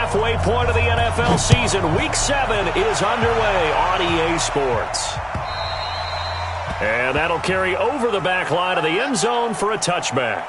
halfway point of the NFL season. Week 7 is underway on EA Sports. And that'll carry over the back line of the end zone for a touchback.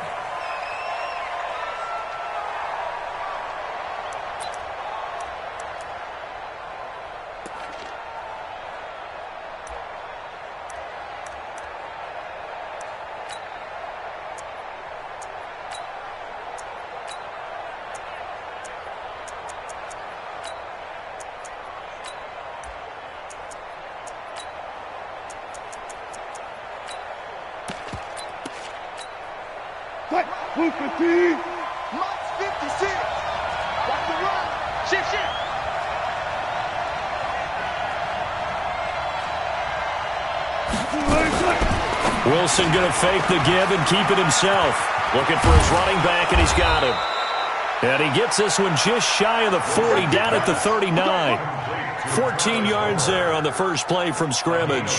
Blue 15. Mike's 56. That's the run. Shift. Wilson going to fake the give and keep it himself. Looking for his running back, and he's got him. And he gets this one just shy of the 40, down at the 39. 14 yards there on the first play from scrimmage.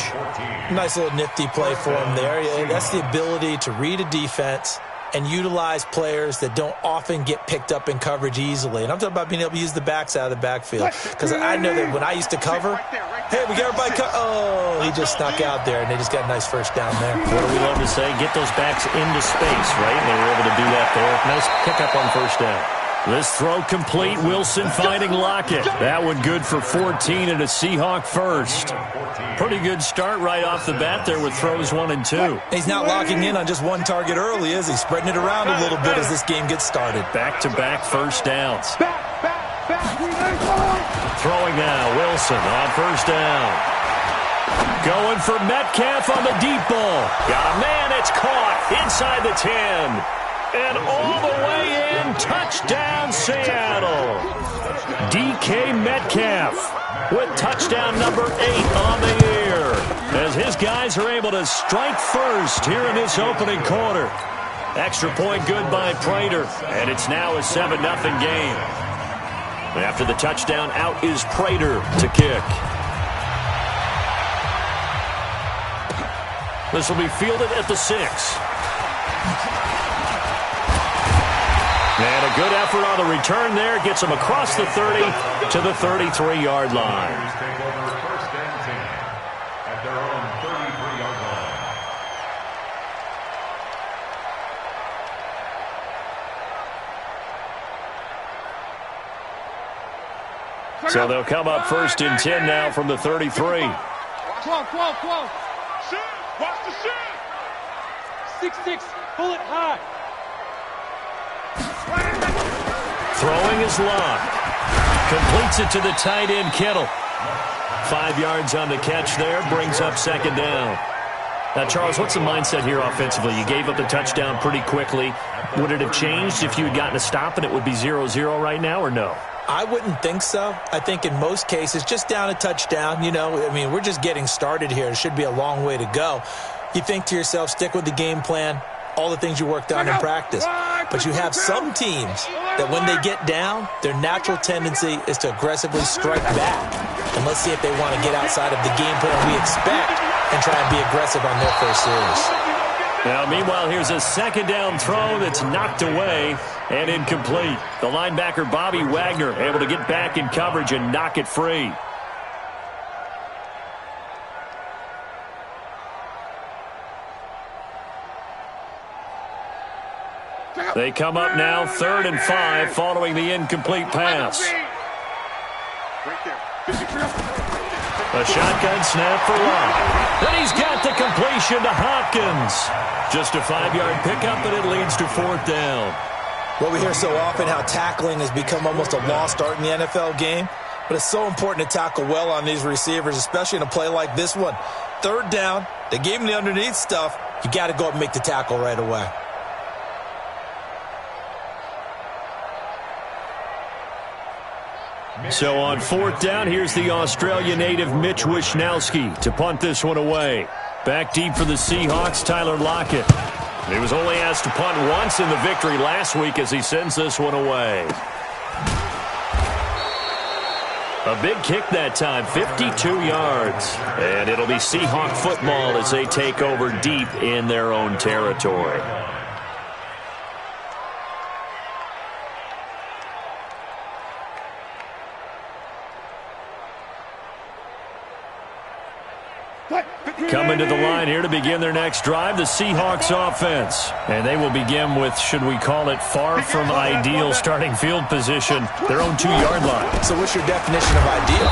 Nice little nifty play for him there. That's the ability to read a defense and utilize players that don't often get picked up in coverage easily. And I'm talking about being able to use the backs out of the backfield. Because I know that when I used to cover, hey, we got everybody oh, he just snuck out there, and they just got a nice first down there. What do we love to say? Get those backs into space, right? And they were able to do that there. Nice pickup on first down. This throw complete. Wilson finding Lockett. That one good for 14 and a Seahawk first. Pretty good start right off the bat there with throws 1 and 2. He's not locking in on just one target early, is he? Spreading it around a little bit as this game gets started. Back-to-back first downs. Throwing now, Wilson on first down. Going for Metcalf on the deep ball. Got a man, it's caught inside the 10. And all the way in, touchdown Seattle. DK Metcalf with touchdown number 8 on the year, as his guys are able to strike first here in this opening quarter. Extra point good by Prater, and it's now a 7-0 game. After the touchdown, out is Prater to kick. This will be fielded at the 6. And a good effort on the return there. Gets him across the 30 to the 33-yard line. So they'll come up first and 10 now from the 33. Close. Shoot. Watch the shoot. 6-6. Pull it high. Throwing is Locke. Completes it to the tight end, Kittle. 5 yards on the catch there. Brings up second down. Now, Charles, what's the mindset here offensively? You gave up the touchdown pretty quickly. Would it have changed if you had gotten a stop and it would be 0-0 right now, or no? I wouldn't think so. I think in most cases, just down a touchdown, we're just getting started here. It should be a long way to go. You think to yourself, stick with the game plan, all the things you worked on in practice. But you have some teams that when they get down, their natural tendency is to aggressively strike back. And let's see if they want to get outside of the game plan we expect and try and be aggressive on their first series. Now, meanwhile, here's a second down throw that's knocked away and incomplete. The linebacker, Bobby Wagner, able to get back in coverage and knock it free. They come up now, 3rd and 5, following the incomplete pass. A shotgun snap for Locke. And he's got the completion to Hopkins. Just a 5-yard pickup, and it leads to 4th down. Well, we hear so often how tackling has become almost a lost art in the NFL game. But it's so important to tackle well on these receivers, especially in a play like this one. 3rd down, they gave him the underneath stuff. You got to go up and make the tackle right away. So on 4th down, here's the Australia native Mitch Wishnowsky to punt this one away. Back deep for the Seahawks, Tyler Lockett. He was only asked to punt once in the victory last week as he sends this one away. A big kick that time, 52 yards. And it'll be Seahawk football as they take over deep in their own territory. Coming to the line here to begin their next drive, the Seahawks offense. And they will begin with, should we call it, far from ideal starting field position, their own 2-yard line. So what's your definition of ideal?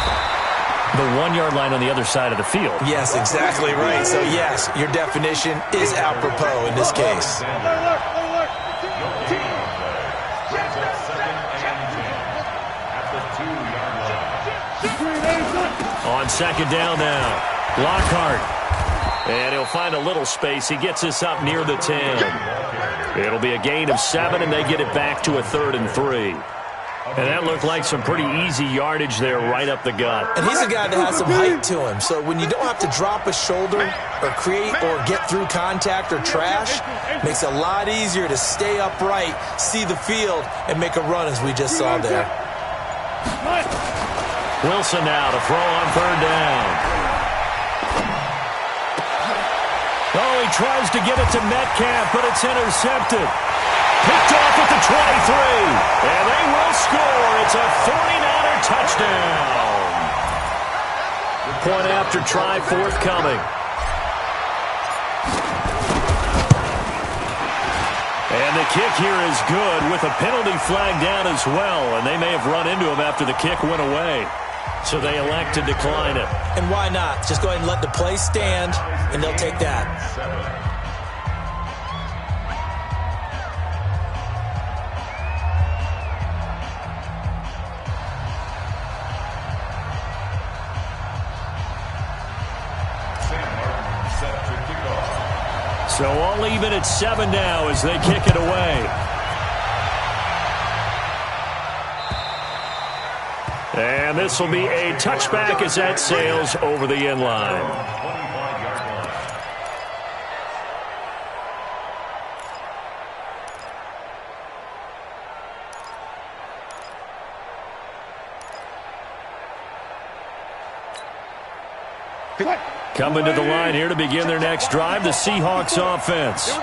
The 1-yard line on the other side of the field. Yes, exactly right. So, yes, your definition is apropos in this case. On second down now. Lockhart. And he'll find a little space. He gets us up near the 10. It'll be a gain of 7, and they get it back to a 3rd and 3. And that looked like some pretty easy yardage there right up the gut. And he's a guy that has some height to him. So when you don't have to drop a shoulder or create or get through contact or trash, makes it a lot easier to stay upright, see the field, and make a run as we just saw there. Wilson now to throw on 3rd down. Oh, he tries to get it to Metcalf, but it's intercepted. Picked off at the 23. And they will score. It's a 49er touchdown. Point after try forthcoming. And the kick here is good with a penalty flag down as well. And they may have run into him after the kick went away. So they elect to decline it. And why not? Just go ahead and let the play stand, and they'll take that. So all even at 7 now as they kick it away. And this will be a touchback as that sails over the end line. Coming to the line here to begin their next drive, the Seahawks offense. Here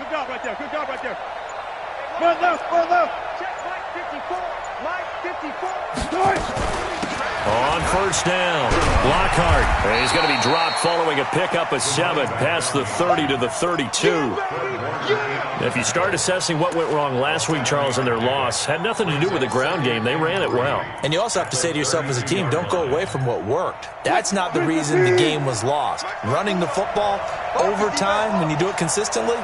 we go. Good job right there. Run left. Check Mike 54. Mike 54. On first down, Lockhart. And he's going to be dropped following a pickup of 7 past the 30 to the 32. If you start assessing what went wrong last week, Charles, in their loss, had nothing to do with the ground game. They ran it well. And you also have to say to yourself as a team, don't go away from what worked. That's not the reason the game was lost. Running the football over time, when you do it consistently,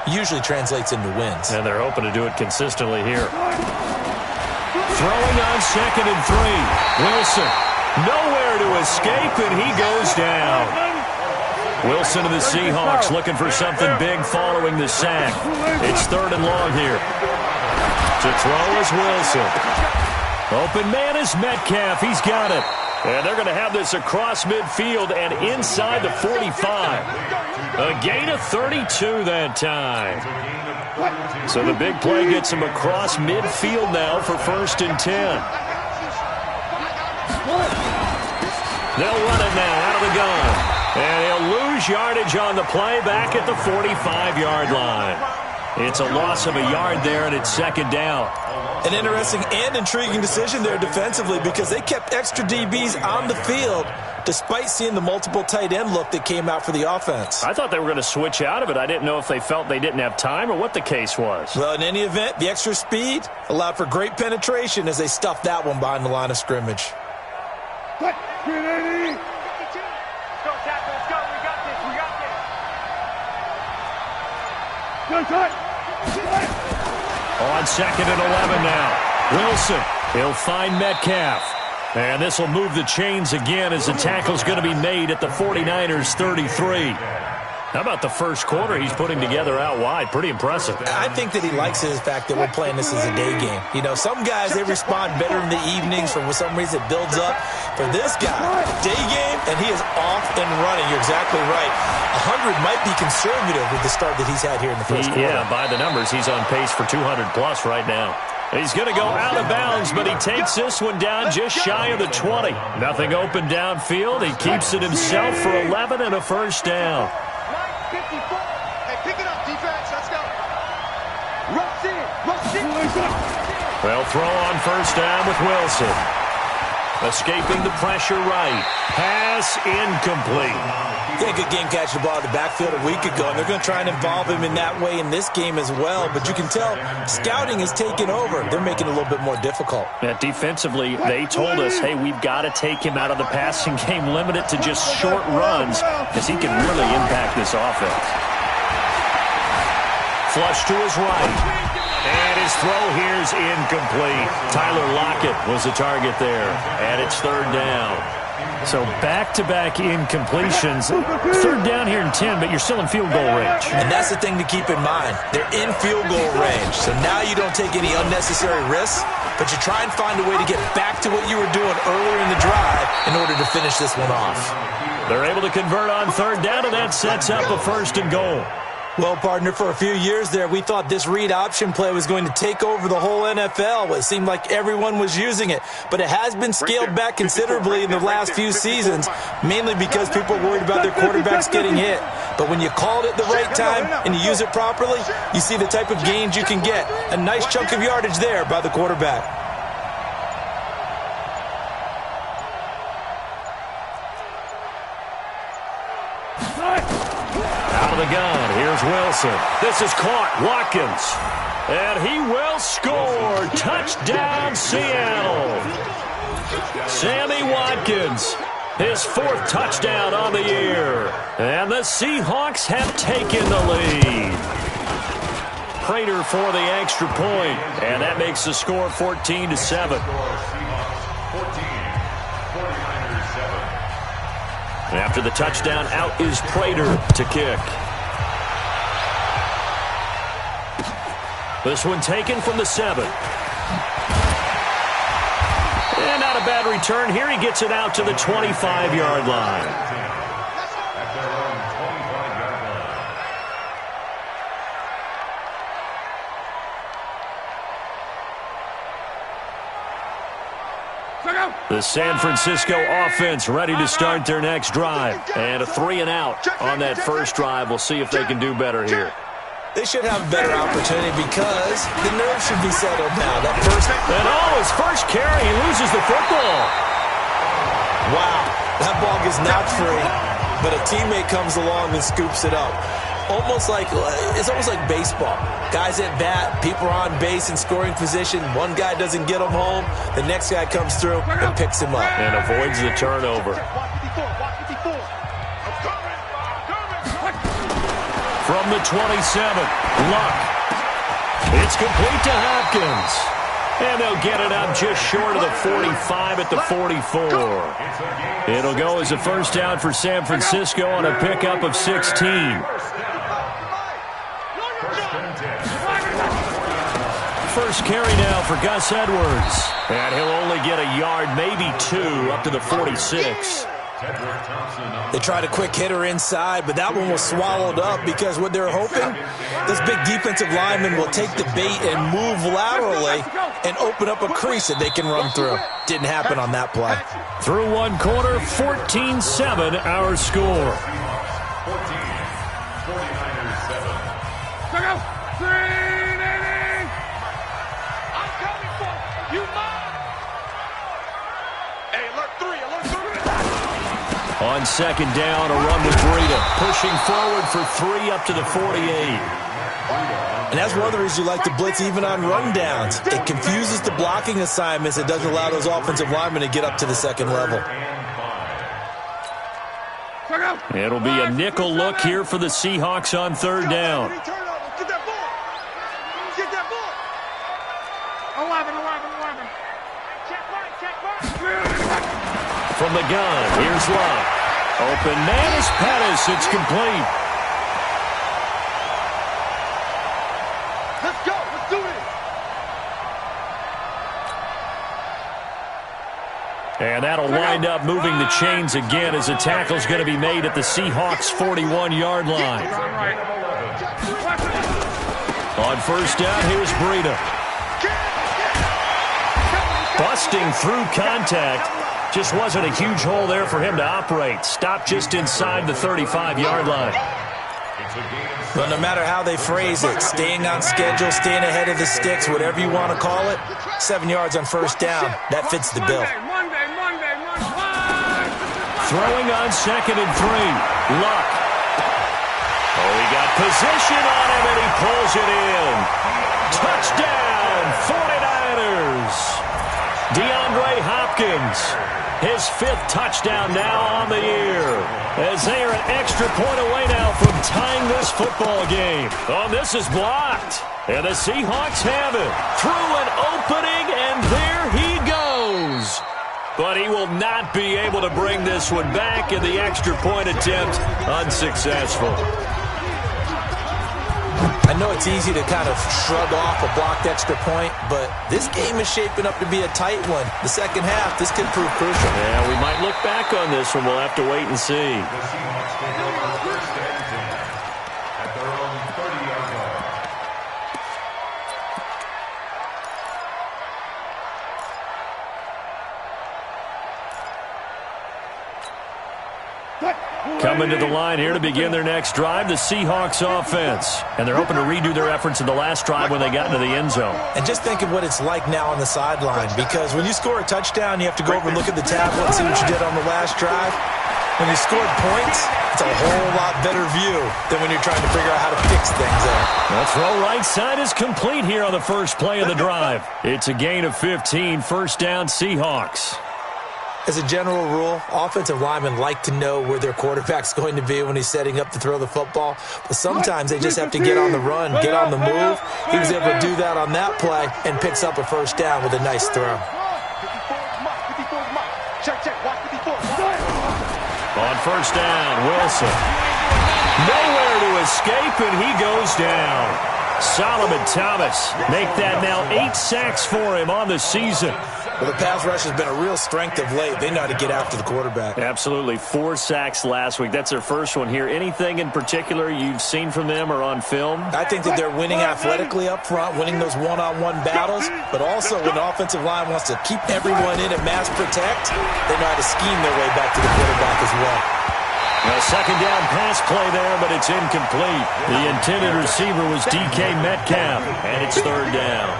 usually translates into wins. And they're hoping to do it consistently here. Throwing on 2nd and 3. Wilson, nowhere to escape, and he goes down. Wilson of the Seahawks looking for something big following the sack. It's 3rd and long here. To throw is Wilson. Open man is Metcalf. He's got it. And they're going to have this across midfield and inside the 45. A gain of 32 that time. So the big play gets him across midfield now for 1st and 10. They'll run it now out of the gun. And he'll lose yardage on the play back at the 45-yard line. It's a loss of a yard there, and it's 2nd down. An interesting and intriguing decision there defensively because they kept extra DBs on the field despite seeing the multiple tight end look that came out for the offense. I thought they were going to switch out of it. I didn't know if they felt they didn't have time or what the case was. Well, in any event, the extra speed allowed for great penetration as they stuffed that one behind the line of scrimmage. Cut. 380. Let's go, Tackle. Let's go. We got this. Good cut. On 2nd and 11 now. Wilson, he'll find Metcalf. And this will move the chains again as the tackle's going to be made at the 49ers 33. How about the first quarter he's putting together out wide? Pretty impressive. I think that he likes the fact that we're playing this as a day game. You know, some guys, they respond better in the evenings. For some reason, it builds up. For this guy, day game, and he is off and running. You're exactly right. 100 might be conservative with the start that he's had here in the first quarter. Yeah, by the numbers, he's on pace for 200-plus right now. He's going to go out of bounds, but he takes this one down just shy of the 20. Nothing open downfield. He keeps it himself for 11 and a first down. They'll throw on first down with Wilson. Escaping the pressure right. Pass incomplete. Yeah, good game catching the ball in the backfield a week ago, and they're going to try and involve him in that way in this game as well. But you can tell scouting is taking over. They're making it a little bit more difficult. Yeah, defensively, they told us, hey, we've got to take him out of the passing game, limit it to just short runs, because he can really impact this offense. Flush to his right. And his throw here's incomplete. Tyler Lockett was the target there. And it's third down. So back-to-back incompletions. Third down here in 10, but you're still in field goal range. And that's the thing to keep in mind. They're in field goal range. So now you don't take any unnecessary risks, but you try and find a way to get back to what you were doing earlier in the drive in order to finish this one off. They're able to convert on third down, and that sets up a first and goal. Well, partner, for a few years there, we thought this read option play was going to take over the whole NFL. It seemed like everyone was using it, but it has been scaled back considerably in the last few seasons, mainly because people are worried about their quarterbacks getting hit. But when you call it at the right time and you use it properly, you see the type of gains you can get. A nice chunk of yardage there by the quarterback. The gun. Here's Wilson. This is caught. Watkins. And he will score. Touchdown, Seattle. Sammy Watkins. His fourth touchdown on the year. And the Seahawks have taken the lead. Prater for the extra point. And that makes the score 14-7. After the touchdown, out is Prater to kick. This one taken from the 7. And not a bad return here. He gets it out to the 25-yard line. The San Francisco offense ready to start their next drive. And a 3-and-out on that first drive. We'll see if they can do better here. They should have a better opportunity because the nerves should be settled now. That first... And his first carry, he loses the football. Wow, that ball gets knocked free, but a teammate comes along and scoops it up. It's almost like baseball. Guys at bat, people are on base in scoring position. One guy doesn't get him home. The next guy comes through and picks him up. And avoids the turnover. From the 27, Luck. It's complete to Hopkins. And they'll get it up just short of the 45 at the 44. It'll go as a first down for San Francisco on a pickup of 16. First carry now for Gus Edwards. And he'll only get a yard, maybe 2, up to the 46. They tried a quick hitter inside, but that one was swallowed up because what they're hoping, this big defensive lineman will take the bait and move laterally and open up a crease that they can run through. Didn't happen on that play. Through one quarter, 14-7 our score. 49ers. On second down, a run with Breida, pushing forward for 3 up to the 48. And that's one of the reasons you like to blitz even on rundowns. It confuses the blocking assignments. It doesn't allow those offensive linemen to get up to the second level. It'll be a nickel look here for the Seahawks on third down. From the gun, here's Love. Open man is Pettis. It's complete. Let's go. Let's do this. And that'll wind up moving the chains again as a tackle's going to be made at the Seahawks' 41-yard line. On first down, here's Breida. Busting through contact. Just wasn't a huge hole there for him to operate. Stopped just inside the 35-yard line. Well, no matter how they phrase it, staying on schedule, staying ahead of the sticks, whatever you want to call it, 7 yards on first down, that fits the bill. Throwing on 2nd and 3. Luck. Oh, he got position on him, and he pulls it in. Touchdown, 49ers. DeAndre Hopkins, his 5th touchdown now on the year, as they are an extra point away now from tying this football game. Oh, this is blocked, and the Seahawks have it. Through an opening, and there he goes. But he will not be able to bring this one back, in the extra point attempt unsuccessful. I know it's easy to kind of shrug off a blocked extra point, but this game is shaping up to be a tight one. The second half, this could prove crucial. Yeah, we might look back on this one. We'll have to wait and see. Coming to the line here to begin their next drive, the Seahawks offense. And they're hoping to redo their efforts in the last drive when they got into the end zone. And just think of what it's like now on the sideline, because when you score a touchdown, you have to go over and look at the tablet and see what you did on the last drive. When you scored points, it's a whole lot better view than when you're trying to figure out how to fix things up. The throw right side is complete here on the first play of the drive. It's a gain of 15, first down Seahawks. As a general rule, offensive linemen like to know where their quarterback's going to be when he's setting up to throw the football. But sometimes they just have to get on the run, get on the move. He was able to do that on that play and picks up a first down with a nice throw. On first down, Wilson. Nowhere to escape, and he goes down. Solomon Thomas make that now 8 sacks for him on the season. Well, the pass rush has been a real strength of late. They know how to get after the quarterback. Absolutely. 4 sacks last week. That's their first one here. Anything in particular you've seen from them or on film? I think that they're winning athletically up front, winning those one-on-one battles, but also when the offensive line wants to keep everyone in and mass protect, they know how to scheme their way back to the quarterback as well. A second down pass play there, but it's incomplete. The intended receiver was DK Metcalf, and it's third down.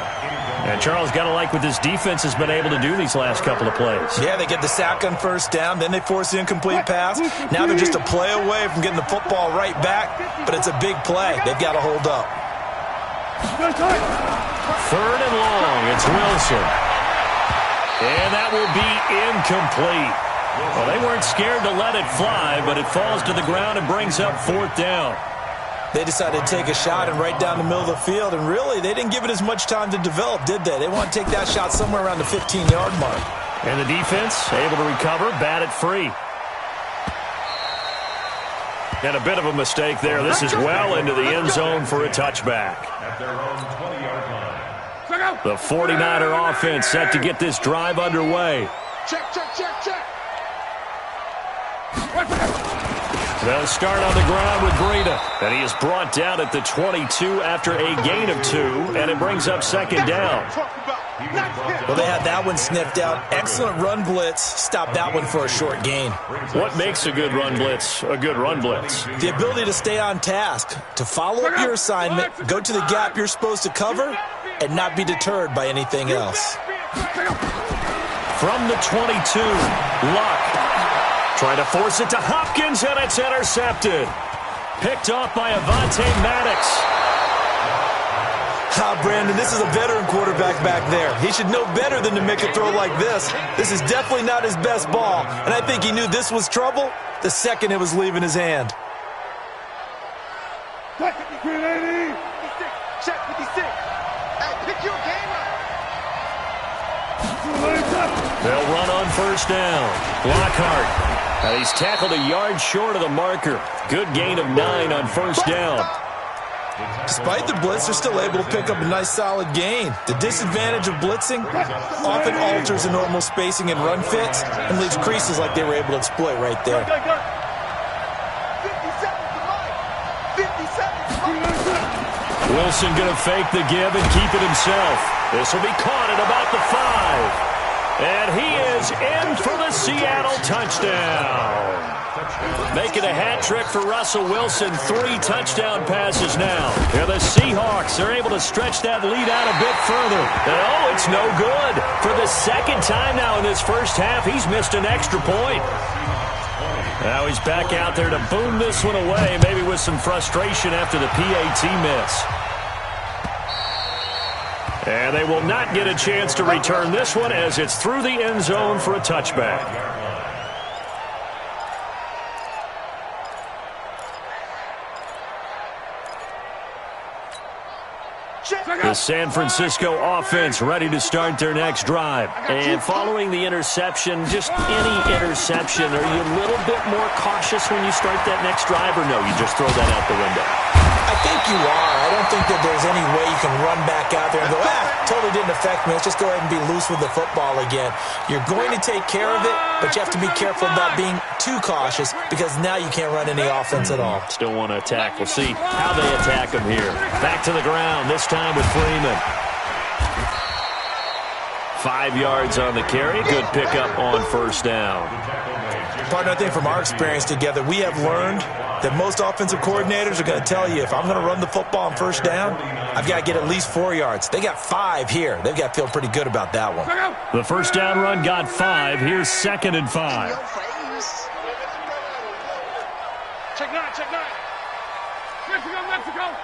And Charles, got to like what this defense has been able to do these last couple of plays. Yeah, they get the sack on first down, then they force the incomplete pass. Now they're just a play away from getting the football right back, but it's a big play. They've got to hold up. Third and long, it's Wilson. And that will be incomplete. Well, they weren't scared to let it fly, but it falls to the ground and brings up fourth down. They decided to take a shot and right down the middle of the field, and really, they didn't give it as much time to develop, did they? They want to take that shot somewhere around the 15-yard mark. And the defense able to recover, bat it free. And a bit of a mistake there. This is well into the end zone for a touchback. The 49er offense set to get this drive underway. Check, check, check, check. They'll start on the ground with Breida. And he is brought down at the 22 after a gain of 2, and it brings up second down. Well, they had that one sniffed out. Excellent run blitz. Stopped that one for a short gain. What makes a good run blitz a good run blitz? The ability to stay on task, to follow up your assignment, go to the gap you're supposed to cover, and not be deterred by anything else. From the 22, Luck. Trying to force it to Hopkins, and it's intercepted. Picked off by Avonte Maddox. Brandon, this is a veteran quarterback back there. He should know better than to make a throw like this. This is definitely not his best ball, and I think he knew this was trouble the second it was leaving his hand. Check 56. Hey, pick your game up. They'll run on first down. Lockhart. He's tackled a yard short of the marker. Good gain of 9 on first down. Despite the blitz, they're still able to pick up a nice solid gain. The disadvantage of blitzing often alters the normal spacing and run fits and leaves creases like they were able to exploit right there. 50 seconds to mine. 50 seconds to mine. Wilson going to fake the give and keep it himself. This will be caught at about the 5. And he is in for the Seattle touchdown. Making a hat trick for Russell Wilson. 3 touchdown passes now. And the Seahawks are able to stretch that lead out a bit further. And oh, it's no good. For the second time now in this first half, he's missed an extra point. Now he's back out there to boom this one away, maybe with some frustration after the PAT miss. And they will not get a chance to return this one as it's through the end zone for a touchback. The San Francisco offense ready to start their next drive. And following the interception, just any interception, are you a little bit more cautious when you start that next drive, or no, you just throw that out the window? I think you are. I don't think that there's any way you can run back out there and go, totally didn't affect me. Let's just go ahead and be loose with the football again. You're going to take care of it, but you have to be careful about being too cautious because now you can't run any offense at all. Still want to attack. We'll see how they attack him here. Back to the ground, this time with Freeman. 5 yards on the carry. Good pickup on first down. Partner, I think from our experience together, we have learned that most offensive coordinators are going to tell you, if I'm going to run the football on first down, I've got to get at least 4 yards. They got 5 here. They've got to feel pretty good about that one. The first down run got 5. Here's 2nd and 5. Check 9, check 9. Mexico, Mexico.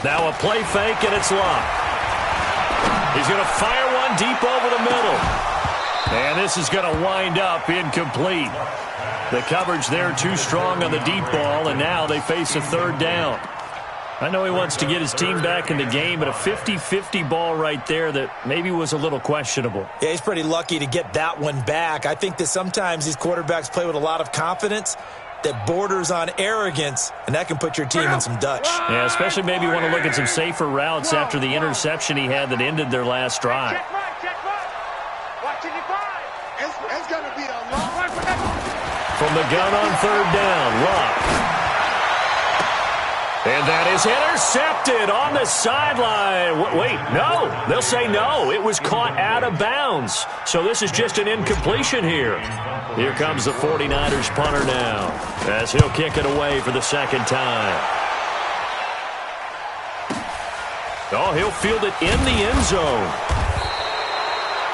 Now a play fake, and it's locked. He's going to fire one deep over the middle. And this is going to wind up incomplete. The coverage there too strong on the deep ball, and now they face a 3rd down. I know he wants to get his team back in the game, but a 50-50 ball right there that maybe was a little questionable. Yeah, he's pretty lucky to get that one back. I think that sometimes these quarterbacks play with a lot of confidence that borders on arrogance, and that can put your team in some Dutch. Yeah, especially maybe you want to look at some safer routes after the interception he had that ended their last drive. Check right. Watching your 5. It's going to be a long From the gun on 3rd down, Love. And that is intercepted on the sideline. Wait, no. They'll say no. It was caught out of bounds. So this is just an incompletion here. Here comes the 49ers punter now as he'll kick it away for the 2nd time. Oh, he'll field it in the end zone.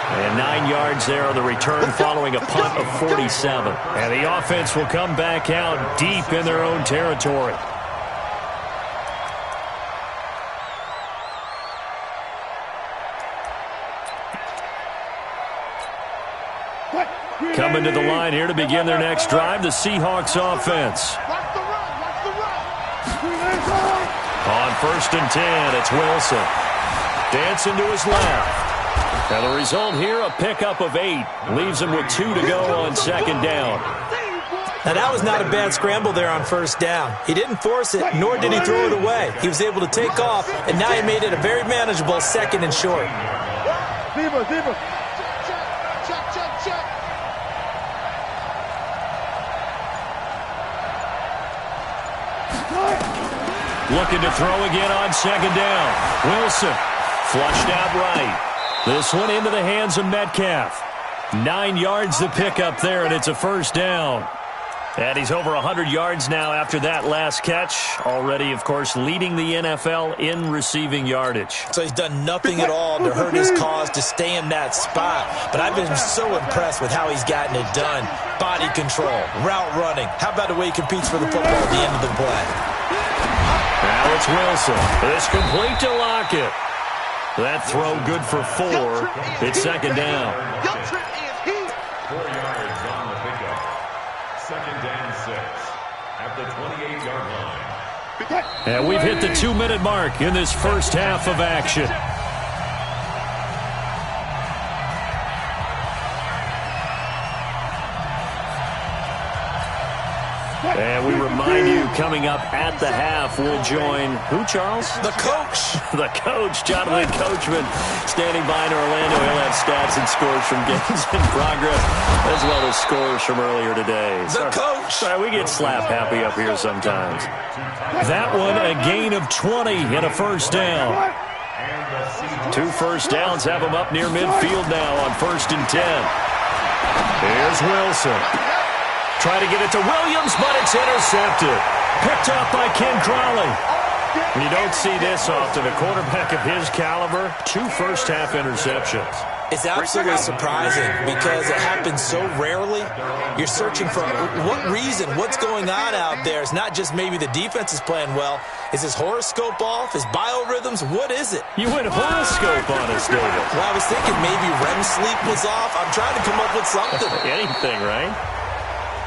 And 9 yards there on the return following a punt of 47. And the offense will come back out deep in their own territory. Coming to the line here to begin their next drive, the Seahawks offense. Watch the run. On 1st and 10, it's Wilson. Dancing to his left. And the result here, a pickup of 8. Leaves him with 2 to go on 2nd down. Now, that was not a bad scramble there on 1st down. He didn't force it, nor did he throw it away. He was able to take off, and now he made it a very manageable 2nd and short. Zebra. Check. Looking to throw again on 2nd down. Wilson flushed out right. This one into the hands of Metcalf. 9 yards to pick up there, and it's a 1st down. And he's over 100 yards now after that last catch. Already, of course, leading the NFL in receiving yardage. So he's done nothing at all to hurt his cause to stay in that spot. But I've been so impressed with how he's gotten it done. Body control, route running. How about the way he competes for the football at the end of the play? Now it's Wilson. It's complete to Lockett. That throw good for 4. It's 2nd down. 4 yards on the pickup. 2nd and 6 at the 28-yard line. And we've hit the 2-minute mark in this first half of action. And we remind you, coming up at the half, we'll join who, Charles? The coach. The coach, Jonathan Coachman, standing by in Orlando. He'll have stats and scores from games in progress, as well as scores from earlier today. The coach. Sorry, we get slap happy up here sometimes. That one, a gain of 20 and a 1st down. 2 first downs have him up near midfield now on 1st and 10. Here's Wilson. Trying to get it to Williams, but it's intercepted. Picked off by Ken Crawley. You don't see this often. A quarterback of his caliber, 2 first-half interceptions. It's absolutely surprising because it happens so rarely. You're searching for what reason, what's going on out there. It's not just maybe the defense is playing well. Is his horoscope off? His biorhythms? What is it? You went horoscope on us, David. Well, I was thinking maybe REM sleep was off. I'm trying to come up with something. Anything, right?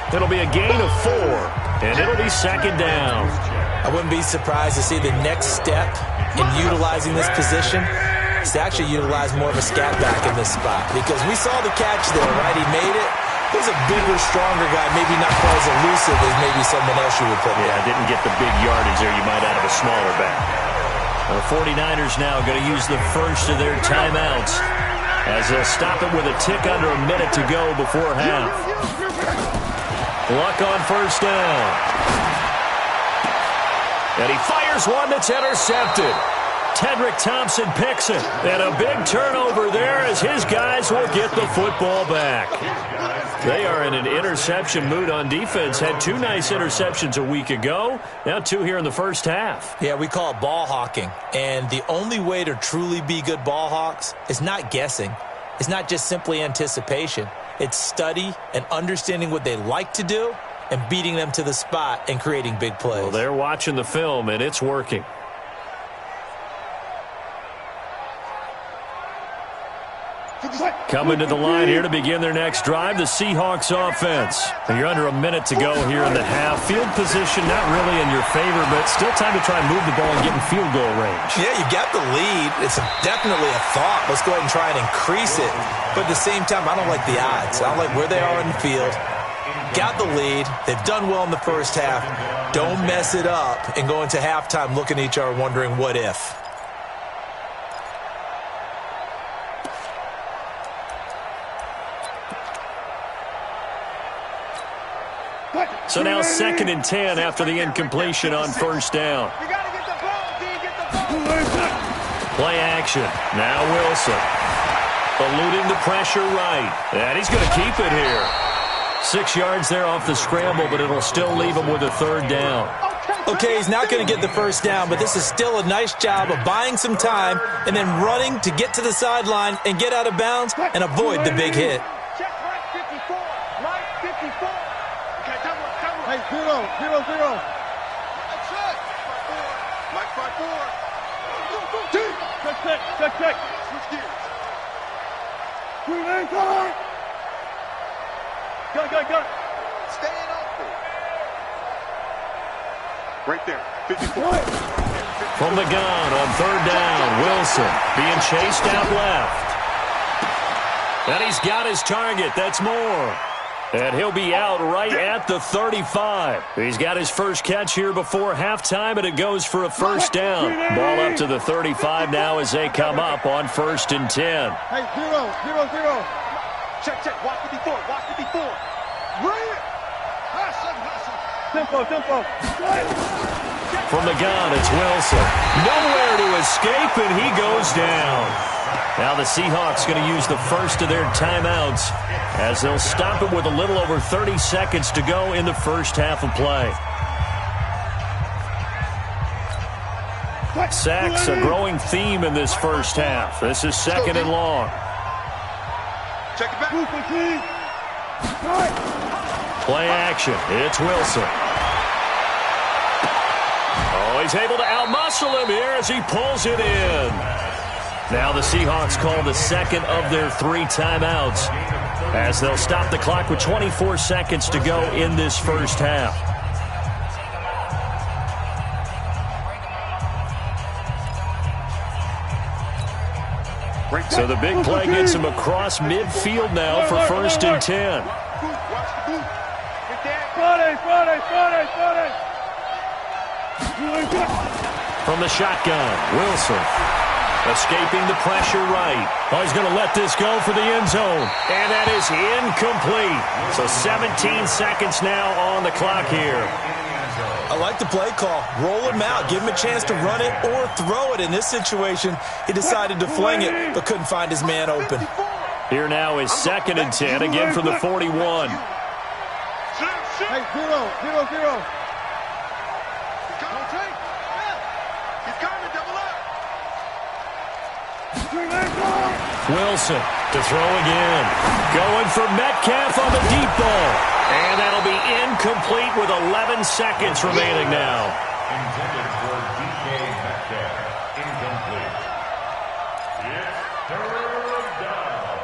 It'll be a gain of 4, and it'll be 2nd down. I wouldn't be surprised to see the next step in utilizing this position is to actually utilize more of a scat back in this spot, because we saw the catch there, right? He made it. He's a bigger, stronger guy, maybe not quite as elusive as maybe someone else you would put there. Yeah, didn't get the big yardage there you might out of a smaller back. The 49ers now going to use the first of their timeouts as they'll stop it with a tick under a minute to go before half. Luck on 1st down. And he fires one that's intercepted. Tedrick Thompson picks it. And a big turnover there as his guys will get the football back. They are in an interception mood on defense. Had 2 nice interceptions a week ago. Now 2 here in the first half. Yeah, we call it ball hawking. And the only way to truly be good ball hawks is not guessing. It's not just simply anticipation. It's study and understanding what they like to do and beating them to the spot and creating big plays. Well, they're watching the film, and it's working. Coming to the line here to begin their next drive, the Seahawks offense. You're under a minute to go here in the half. Field position not really in your favor, but still time to try and move the ball and get in field goal range. Yeah, you got the lead. It's definitely a thought. Let's go ahead and try and increase it. But at the same time, I don't like the odds. I don't like where they are in the field. Got the lead. They've done well in the first half. Don't mess it up and go into halftime looking at each other wondering what if. So now 2nd and 10 after the incompletion on 1st down. Play action. Now Wilson. Eluding the pressure right. And he's going to keep it here. 6 yards there off the scramble, but it'll still leave him with a 3rd down. Okay, he's not going to get the 1st down, but this is still a nice job of buying some time and then running to get to the sideline and get out of bounds and avoid the big hit. Hey, 0-0-0. Mike 5-4. Check. Switch gears. Go. Staying open. Right there. 54. From the gun on 3rd down, Wilson being chased out left. And he's got his target. That's Moore. And he'll be out right at the 35. He's got his first catch here before halftime, and it goes for a 1st down. Ball up to the 35 now as they come up on 1st and 10. Hey, 0-0-0. Check. Watch 54. Bring it. Tempo. From the gun, it's Wilson. Nowhere to escape, and he goes down. Now the Seahawks going to use the first of their timeouts as they'll stop it with a little over 30 seconds to go in the first half of play. Sacks, a growing theme in this first half. This is 2nd and long. Check it back. Play action. It's Wilson. Oh, he's able to outmuscle him here as he pulls it in. Now the Seahawks call the 2nd of their 3 timeouts as they'll stop the clock with 24 seconds to go in this first half. So the big play gets him across midfield now for 1st and 10. From the shotgun, Wilson. Escaping the pressure right. Oh, he's going to let this go for the end zone. And that is incomplete. So 17 seconds now on the clock here. I like the play call. Roll him out. Give him a chance to run it or throw it. In this situation, he decided to fling it, but couldn't find his man open. Here now is 2nd and 10, again from the 41. Hey, 0-0-0. Wilson to throw again. Going for Metcalf on the deep ball. And that'll be incomplete with 11 seconds remaining now. Intended for GDK Metcalf. Incomplete. It's 3rd down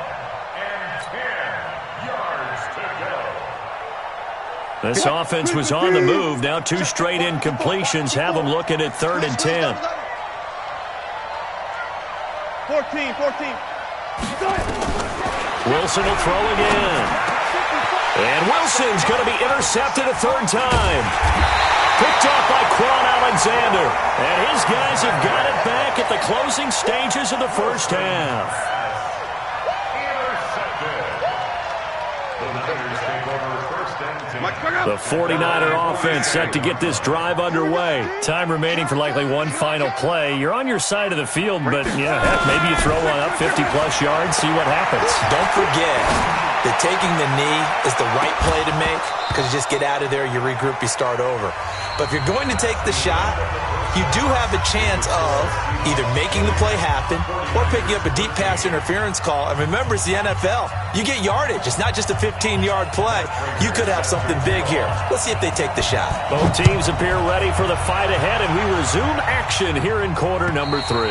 and 10 yards to go. This offense was on the move. Now 2 straight incompletions have them looking at 3rd and 10. 14. Wilson will throw again. And Wilson's going to be intercepted a 3rd time. Picked off by Quan Alexander. And his guys have got it back at the closing stages of the first half. The 49er offense set to get this drive underway. Time remaining for likely one final play. You're on your side of the field, but yeah, heck, maybe you throw one up 50-plus yards, see what happens. Don't forget that taking the knee is the right play to make because you just get out of there, you regroup, you start over. But if you're going to take the shot, you do have a chance of either making the play happen or picking up a deep pass interference call. And remember, it's the NFL. You get yardage. It's not just a 15-yard play. You could have something big here. Let's see if they take the shot. Both teams appear ready for the fight ahead, and we resume action here in quarter number 3.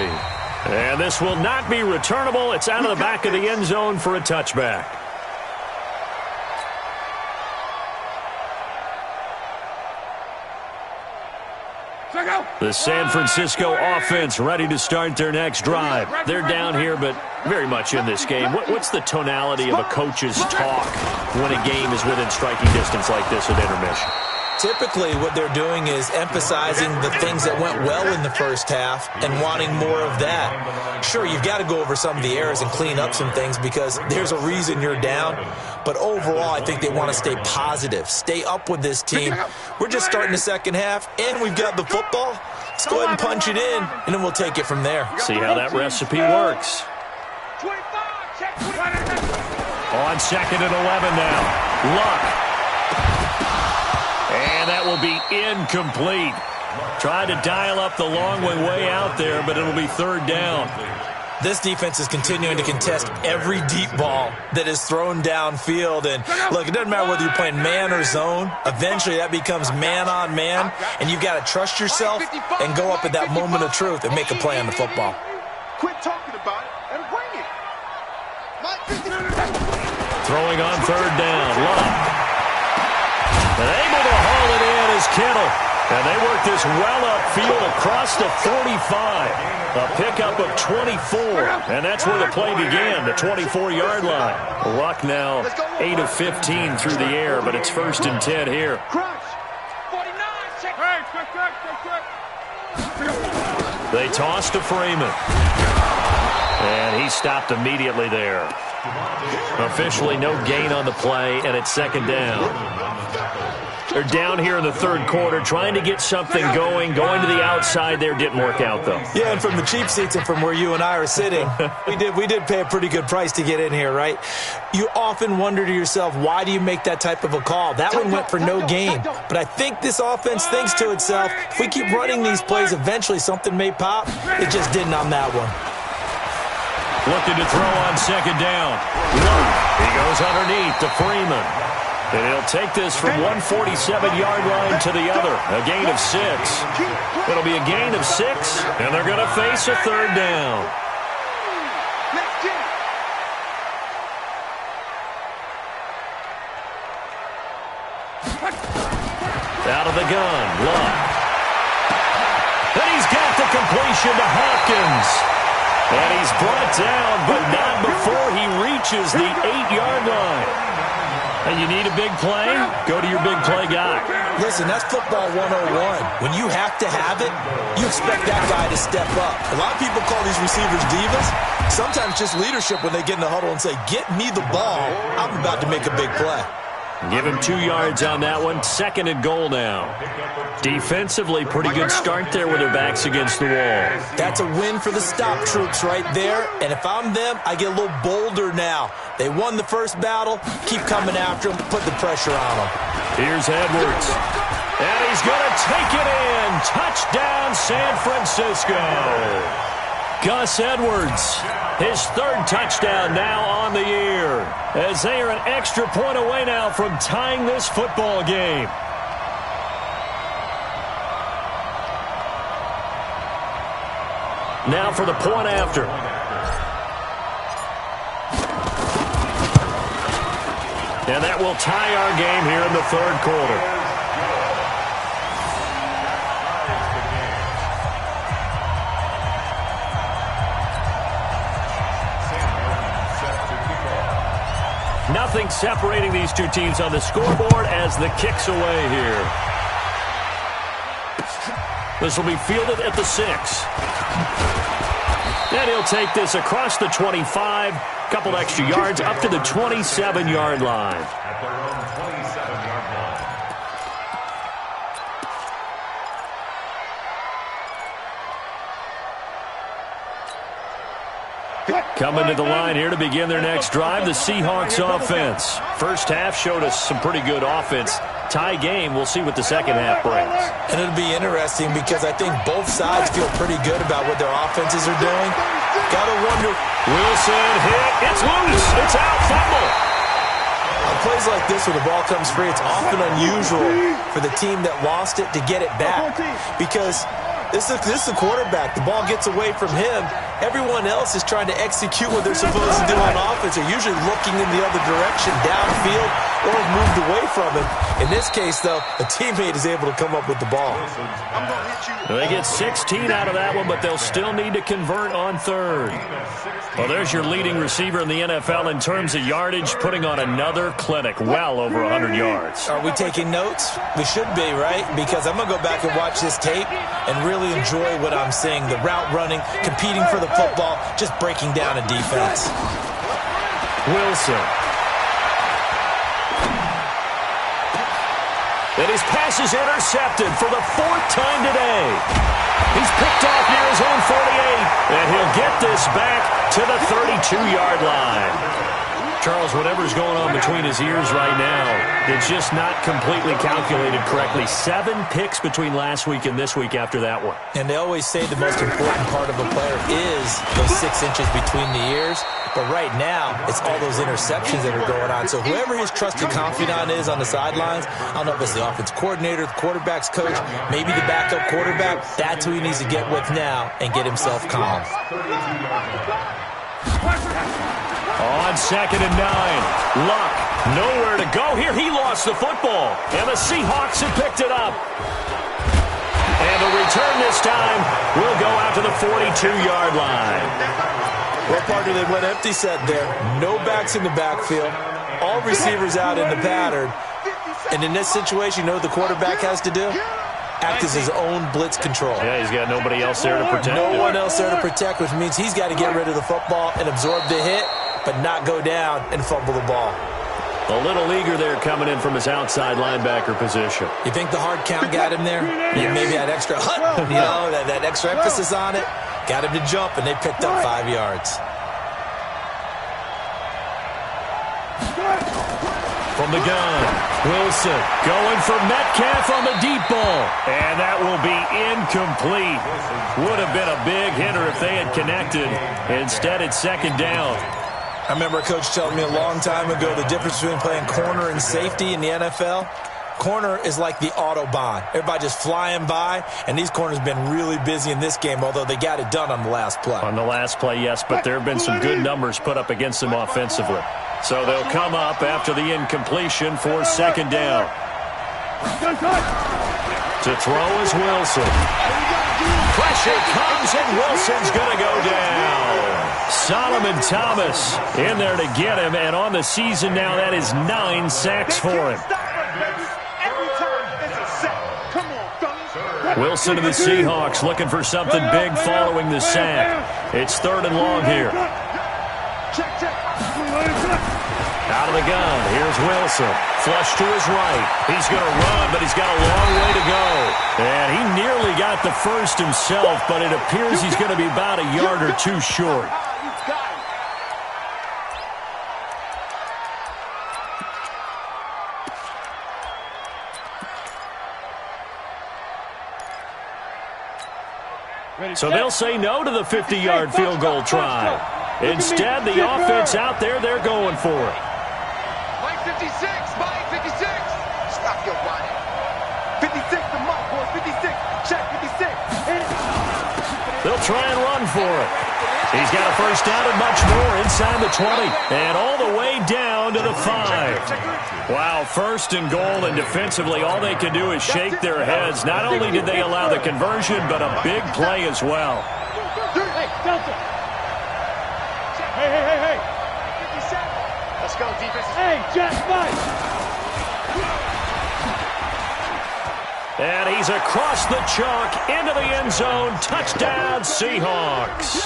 And this will not be returnable. It's out of the back of the end zone for a touchback. The San Francisco offense ready to start their next drive. They're down here, but very much in this game. What's the tonality of a coach's talk when a game is within striking distance like this at intermission? Typically, what they're doing is emphasizing the things that went well in the first half and wanting more of that. Sure, you've got to go over some of the errors and clean up some things because there's a reason you're down. But overall, I think they want to stay positive, stay up with this team. We're just starting the second half, and we've got the football. Let's go ahead and punch it in, and then we'll take it from there. See how that recipe works. 25, check 20. On 2nd and 11 now. Luck. And that will be incomplete. Tried to dial up the long way out there, but it'll be 3rd down. This defense is continuing to contest every deep ball that is thrown downfield. And, look, it doesn't matter whether you're playing man or zone. Eventually, that becomes man-on-man, and you've got to trust yourself and go up at that moment of truth and make a play on the football. Quit talking about it and bring it. Throwing on 3rd down. Luck. And able to haul it in is Kittle. And they work this well upfield across the 45. A pickup of 24. And that's where the play began, the 24-yard line. Luck now 8 of 15 through the air, but it's 1st and 10 here. They toss to Freeman. And he stopped immediately there. Officially no gain on the play, and it's 2nd down. They're down here in the 3rd quarter trying to get something going to the outside there. Didn't work out, though. Yeah, and from the cheap seats and from where you and I are sitting, we did pay a pretty good price to get in here, right? You often wonder to yourself, why do you make that type of a call? That one went for no gain. But I think this offense thinks to itself, if we keep running these plays, eventually something may pop. It just didn't on that one. Looking to throw on 2nd down. He goes underneath to Freeman. And he'll take this from 147-yard line to the other. A gain of 6. It'll be a gain of 6, and they're going to face a 3rd down. Out of the gun, Luck. And he's got the completion to Hopkins. And he's brought down, but not before he reaches the 8-yard line. And you need a big play? Go to your big play guy. Listen, that's football 101. When you have to have it, you expect that guy to step up. A lot of people call these receivers divas. Sometimes just leadership when they get in the huddle and say, get me the ball. I'm about to make a big play. Give him 2 yards on that one. 2nd and goal now. Defensively, pretty good start there with their backs against the wall. That's a win for the stop troops right there. And if I'm them, I get a little bolder now. They won the first battle. Keep coming after them. Put the pressure on them. Here's Edwards. And he's going to take it in. Touchdown, San Francisco. Gus Edwards, his 3rd touchdown now on the year, as they are an extra point away now from tying this football game. Now for the point after. And that will tie our game here in the 3rd quarter. Nothing separating these two teams on the scoreboard as the kick's away here. This will be fielded at the 6. And he'll take this across the 25. Couple extra yards up to the 27-yard line. At their own 27-yard line. Coming to the line here to begin their next drive, the Seahawks offense. First half showed us some pretty good offense. Tie game, we'll see what the second half brings. And it'll be interesting because I think both sides feel pretty good about what their offenses are doing. Gotta wonder. Wilson hit. It's loose. It's out. Fumble. On plays like this where the ball comes free, it's often unusual for the team that lost it to get it back. Because this is the quarterback. The ball gets away from him. Everyone else is trying to execute what they're supposed to do on offense. They're usually looking in the other direction, downfield, or have moved away from it. In this case, though, a teammate is able to come up with the ball. They get 16 out of that one, but they'll still need to convert on 3rd. Well, there's your leading receiver in the NFL in terms of yardage, putting on another clinic, well over 100 yards. Are we taking notes? We should be, right? Because I'm going to go back and watch this tape and really enjoy what I'm seeing. The route running, competing for the football, just breaking down a defense. Wilson. And his pass is intercepted for the 4th time today. He's picked off near his own 48, and he'll get this back to the 32-yard line. Charles, whatever's going on between his ears right now, it's just not completely calculated correctly. 7 picks between last week and this week after that one. And they always say the most important part of a player is those 6 inches between the ears. But right now, it's all those interceptions that are going on. So whoever his trusted confidant is on the sidelines, I don't know if it's the offense coordinator, the quarterback's coach, maybe the backup quarterback, that's who he needs to get with now and get himself calm. On 2nd and 9, Luck, nowhere to go here. He lost the football, and the Seahawks have picked it up. And the return this time will go out to the 42-yard line. Well, partner, they went empty set there. No backs in the backfield. All receivers out in the pattern. And in this situation, you know what the quarterback has to do? Act as his own blitz control. Yeah, he's got nobody else there to protect. No one else there to protect, which means he's got to get rid of the football and absorb the hit, but not go down and fumble the ball. A little eager there coming in from his outside linebacker position. You think the hard count got him there? Yes. Maybe that extra that extra emphasis on it got him to jump, and they picked up 5 yards. From the gun, Wilson going for Metcalf on the deep ball. And that will be incomplete. Would have been a big hitter if they had connected. Instead, it's 2nd down. I remember a coach telling me a long time ago the difference between playing corner and safety in the NFL. Corner is like the Autobahn. Everybody just flying by, and these corners have been really busy in this game, although they got it done on the last play. On the last play, yes, but there have been some good numbers put up against them offensively. So they'll come up after the incompletion for 2nd down. To throw is Wilson. Pressure comes, and Wilson's going to go down. Solomon Thomas in there to get him, and on the season now, that is 9 sacks for him. Wilson and the Seahawks looking for something big following the sack. It's 3rd and long here. Out of the gun, here's Wilson. flush to his right. He's going to run, but he's got a long way to go. And he nearly got the first himself, but it appears he's going to be about a yard or two short. So they'll say no to the 50-yard field goal try. Instead, the offense out there, they're going for it. Mike 56, Mike 56. Stop your running. 56 to Mike, boys, 56. Check 56. They'll try and run for it. He's got a first down and much more inside the 20. And all the way down to the 5. Wow, first and goal, and defensively all they can do is shake their heads. Not only did they allow the conversion, but a big play as well. Hey, Delta. Hey. 57. Let's go, defense. Hey, Jack, Mike. And he's across the chalk into the end zone. Touchdown, Seahawks.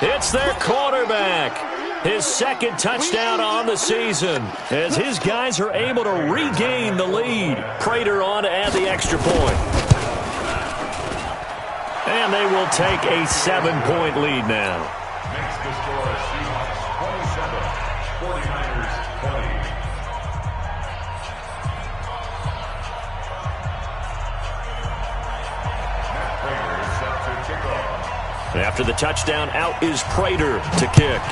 It's their quarterback. His second touchdown on the season as his guys are able to regain the lead. Prater on to add the extra point. And they will take a 7-point lead now. Makes the score Seahawks 27, 49ers 20. Matt Prater is set to kick off. After the touchdown, out is Prater to kick.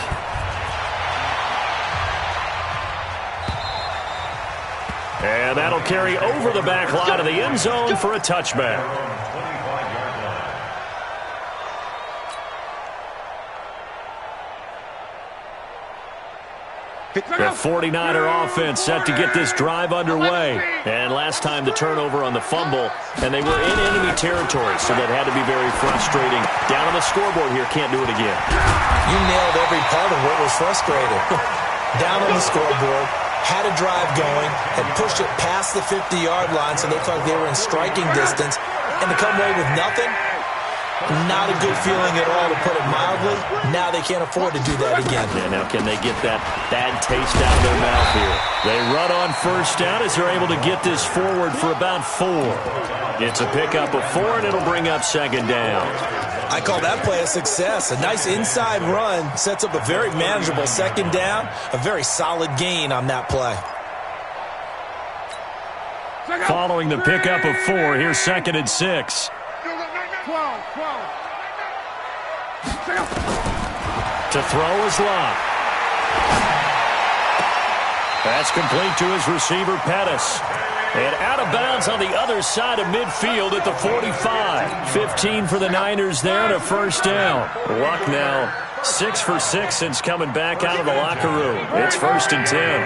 And that'll carry over the back line of the end zone for a touchback. 25-yard line. The 49er offense set to get this drive underway. And last time the turnover on the fumble, and they were in enemy territory, so that had to be very frustrating. Down on the scoreboard here, can't do it again. You nailed every part of what was frustrating. Down on the scoreboard, had a drive going, had pushed it past the 50-yard line, so they thought they were in striking distance, and to come away with nothing, not a good feeling at all, to put it mildly. Now they can't afford to do that again. Yeah, now can they get that bad taste out of their mouth here? They run on first down as they're able to get this forward for about 4. It's a pickup of 4, and it'll bring up second down. I call that play a success. A nice inside run sets up a very manageable second down, a very solid gain on that play. Following the pickup of 4, here's second and 6. 12. To throw is Locke. That's complete to his receiver, Pettis. And out of bounds on the other side of midfield at the 45. 15 for the Niners there and a first down. Luck now 6 for 6 since coming back out of the locker room. It's first and 10.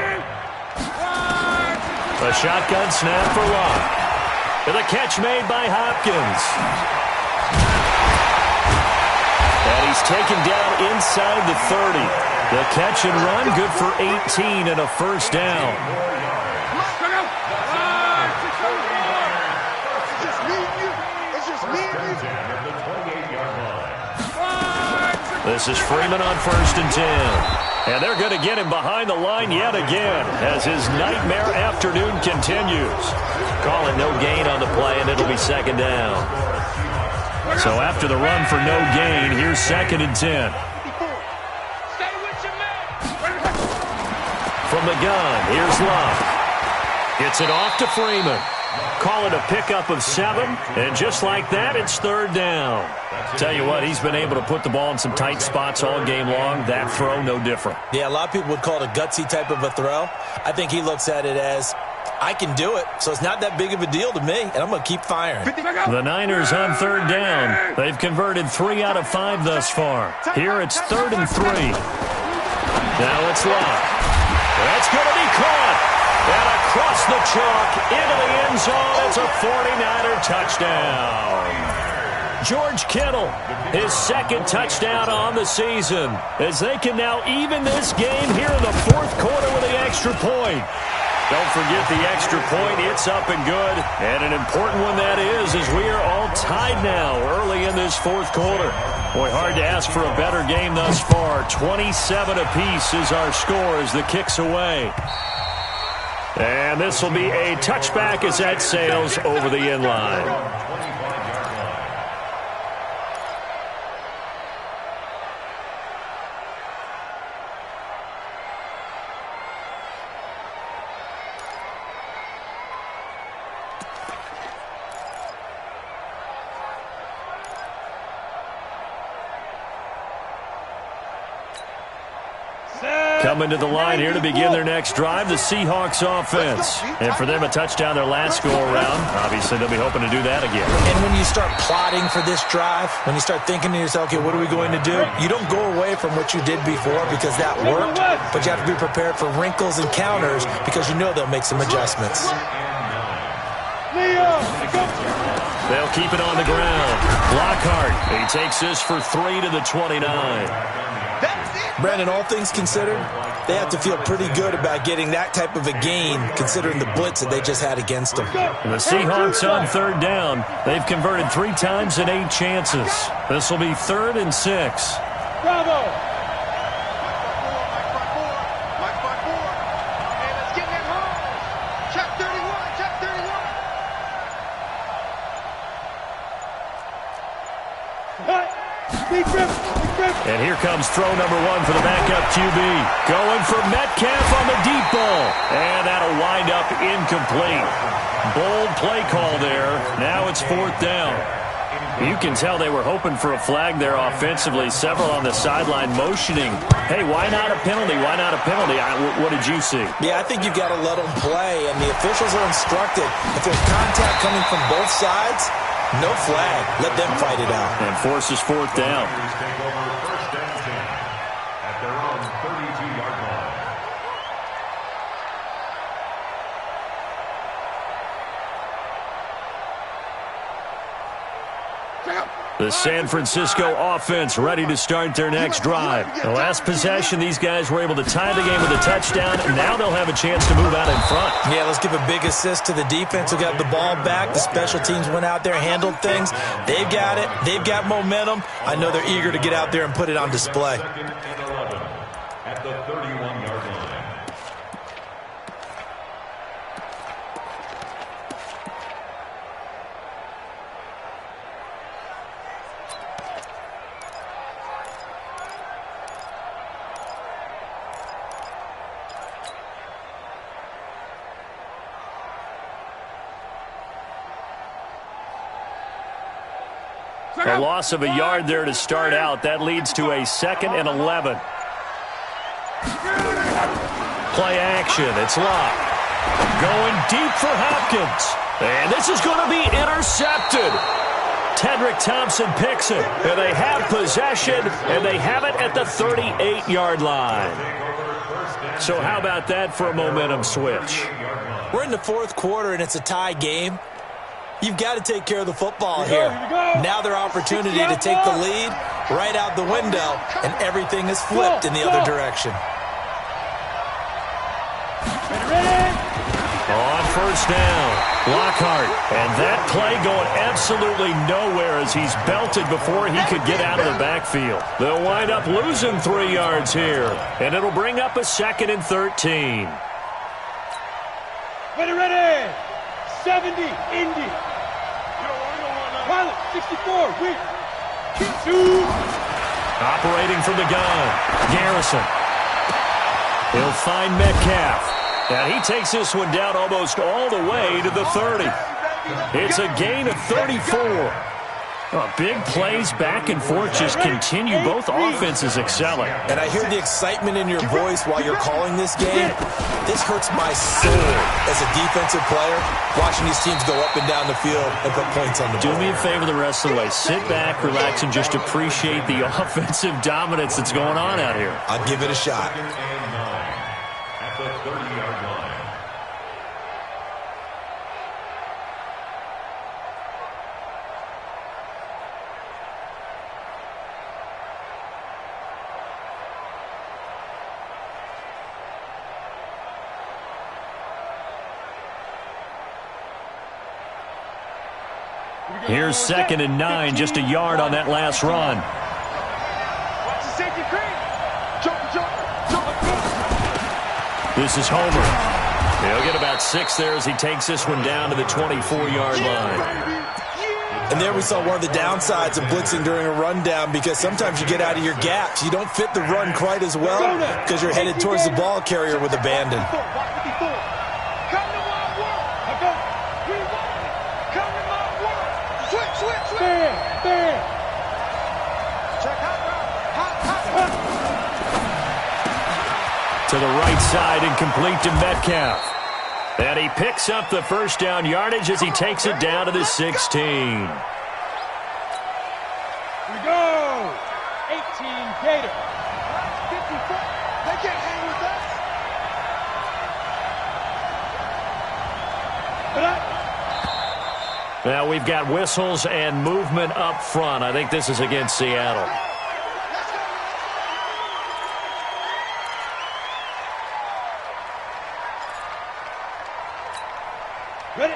A shotgun snap for Luck. And the catch made by Hopkins. And he's taken down inside the 30. The catch and run, good for 18 and a first down. This is Freeman on first and 10. And they're going to get him behind the line yet again as his nightmare afternoon continues. Call it no gain on the play, and it'll be second down. So after the run for no gain, here's second and 10. From the gun, here's Love. Gets it off to Freeman. Call it a pickup of 7, and just like that, it's third down. Tell you what, he's been able to put the ball in some tight spots all game long. That throw, no different. Yeah, a lot of people would call it a gutsy type of a throw. I think he looks at it as, I can do it, so it's not that big of a deal to me, and I'm going to keep firing. The Niners on third down. They've converted 3 out of 5 thus far. Here it's third and 3. Now it's Locke. That's going to be caught. And across the chalk into the end zone. It's a 49er touchdown. George Kittle, his second touchdown on the season, as they can now even this game here in the fourth quarter with the extra point. Don't forget the extra point. It's up and good. And an important one that is, as we are all tied now early in this fourth quarter. Boy, hard to ask for a better game thus far. 27 apiece is our score as the kick's away. And this will be a touchback as that sails over the end line. 25-yard line. Coming to the line here to begin their next drive, the Seahawks offense. And for them, a touchdown their last go-around. Obviously, they'll be hoping to do that again. And when you start plotting for this drive, when you start thinking to yourself, okay, what are we going to do? You don't go away from what you did before because that worked, but you have to be prepared for wrinkles and counters because you know they'll make some adjustments. They'll keep it on the ground. Lockhart, he takes this for 3 to the 29. Brandon, all things considered, they have to feel pretty good about getting that type of a gain considering the blitz that they just had against them. The Seahawks on third down. They've converted 3 times in 8 chances. This will be 3rd and 6. Bravo! And here comes throw number 1 for the backup QB. Going for Metcalf on the deep ball. And that'll wind up incomplete. Bold play call there. Now it's 4th down. You can tell they were hoping for a flag there offensively. Several on the sideline motioning. Hey, why not a penalty? Why not a penalty? What did you see? Yeah, I think you've got to let them play, and the officials are instructed. If there's contact coming from both sides, no flag. Let them fight it out. And forces 4th down. Take over 1st and 10 at their own 32-yard line. The San Francisco offense ready to start their next drive. The last possession, these guys were able to tie the game with a touchdown, and now they'll have a chance to move out in front. Yeah, let's give a big assist to the defense who got the ball back. The special teams went out there, handled things. They've got it. They've got momentum. I know they're eager to get out there and put it on display. 2nd and 11 at the 31-yard line. A loss of a yard there to start out. That leads to a 2nd and 11. Play action. It's locked. Going deep for Hopkins. And this is going to be intercepted. Tedrick Thompson picks it. And they have possession, and they have it at the 38-yard line. So how about that for a momentum switch? We're in the 4th quarter, and it's a tie game. You've got to take care of the football here. Now their opportunity to take the lead right out the window, and everything is flipped in the other direction. On 1st down, Lockhart. And that play going absolutely nowhere as he's belted before he could get out of the backfield. They'll wind up losing 3 yards here, and it'll bring up a 2nd and 13. Ready! 70, Indy. Pilot, 64, weak. 2. Operating from the gun, Garrison. He'll find Metcalf. And he takes this one down almost all the way to the 30. It's a gain of 34. Big plays back and forth just continue. Both offenses excelling. And I hear the excitement in your voice while you're calling this game. This hurts my soul as a defensive player, watching these teams go up and down the field and put points on the board. Do me a favor the rest of the way. Sit back, relax, and just appreciate the offensive dominance that's going on out here. I'll give it a shot. 2nd and 9 at the 30-yard line. Here's 2nd and 9, just a yard on that last run. Watch the safety screen. Jump. This is Homer. He'll get about 6 there as he takes this one down to the 24-yard line. And there we saw one of the downsides of blitzing during a rundown, because sometimes you get out of your gaps. You don't fit the run quite as well because you're headed towards the ball carrier with abandon. To the right side and complete to Metcalf. And he picks up the first down yardage as he takes it down to the 16. Here we go. 18 Gator. 54. They can't hang with us. Now we've got whistles and movement up front. I think this is against Seattle.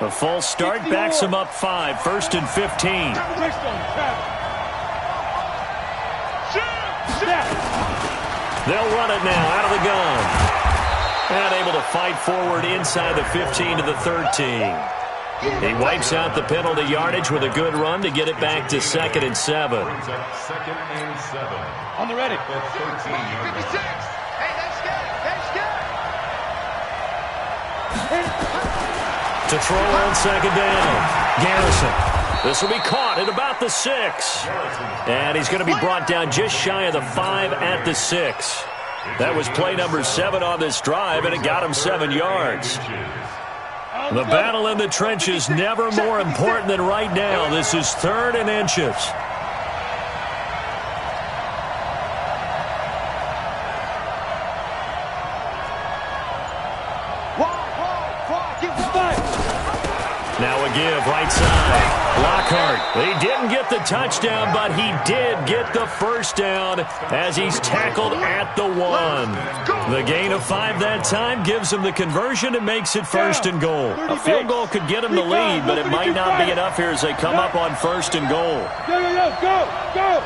A false start backs him up 5. 1st and 15. They'll run it now out of the gun. And able to fight forward inside the 15 to the 13. He wipes out the penalty yardage with a good run to get it back to 2nd and 7. Second and 7. On the ready. 13 yard line. Hey, that's good. To throw on 2nd down. Garrison. This will be caught at about the 6. And he's going to be brought down just shy of the 5 at the 6. That was play number 7 on this drive, and it got him 7 yards. The battle in the trenches never more important than right now. This is 3rd and inches. Now a give right side. Lockhart. He didn't get the touchdown, but he did get the first down as he's tackled at the 1. The gain of 5 that time gives him the conversion and makes it 1st and goal. A field goal could get him the lead, but it might not be enough here as they come up on 1st and goal. Go.